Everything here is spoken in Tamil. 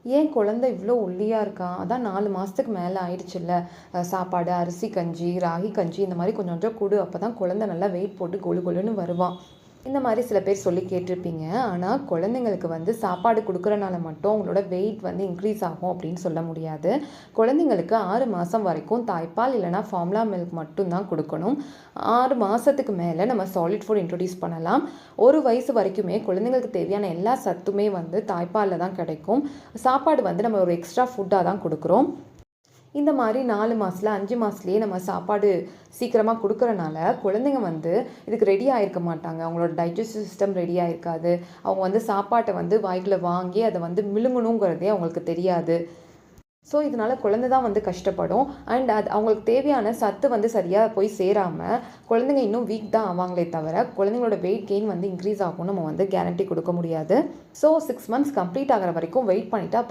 ஏன் குழந்தை இவ்வளோ ஒல்லியா இருக்கான்? அதான் 4 மாசத்துக்கு மேல ஆயிடுச்சுல்ல. சாப்பாடு, அரிசி கஞ்சி, ராகி கஞ்சி இந்த மாரி கொஞ்சம் கொஞ்சம் குடு. அப்பதான் குழந்தை நல்லா வெயிட் போட்டு கொழு கொழுன்னு வருவான். இந்த மாரி சில பேர் சொல்லி கேட்டுருப்பீங்க. ஆனா, குழந்தைங்களுக்கு வந்து சாப்பாடு குடுக்குறனால மட்டும் அவங்களோட வெயிட் வந்து இன்க்ரீஸ் ஆகும் அப்படின்னு சொல்ல முடியாது. குழந்தைங்களுக்கு 6 மாசம் வரைக்கும் தாய்ப்பால் இல்லன்னா ஃபார்முலா மில்க் மட்டும் தான் குடுக்கணும். 6 மாசத்துக்கு மேல நம்ம சாலிட் ஃபுட் இன்ட்ரோடியூஸ் பண்ணலாம். 1 வயசு வரைக்குமே குழந்தைங்களுக்கு தேவையான எல்லா சத்துமே வந்து தாய்ப்பால்ல தான் கிடைக்கும். சாப்பாடு வந்து நம்ம ஒரு எக்ஸ்ட்ரா ஃபுட்டா தான் குடுக்குறோம். இந்த மாரி 4 மாசத்துல, 5 மாசத்துலயே நம்ம சாப்பாடு சீக்கிரமா குடுக்குறனால, குழந்தைங்க வந்து இதுக்கு ரெடி ஆயிருக்க மாட்டாங்க. அவங்களோட டைஜஸ்டிவ் சிஸ்டம் ரெடி ஆயிருக்காது. அவங்க வந்து சாப்பாட்ட வந்து வாய்க்குள்ள வாங்கி அத வந்து விழுங்கணுங்கிறதே அவங்களுக்கு தெரியாது. ஸோ, இதனால குழந்தை தான் வந்து கஷ்டப்படும். அண்ட் அது அவங்களுக்கு தேவையான சத்து வந்து சரியா போய் சேராம, குழந்தைங்க இன்னும் வீக் தான் ஆவாங்களே தவிர, குழந்தைங்களோட வெயிட் கெயின் வந்து இன்க்ரீஸ் ஆகும்னு நம்ம வந்து கேரண்டி குடுக்க முடியாது. ஸோ, 6 மந்த்ஸ் கம்ப்ளீட் ஆகுற வரைக்கும் வெயிட் பண்ணிட்டா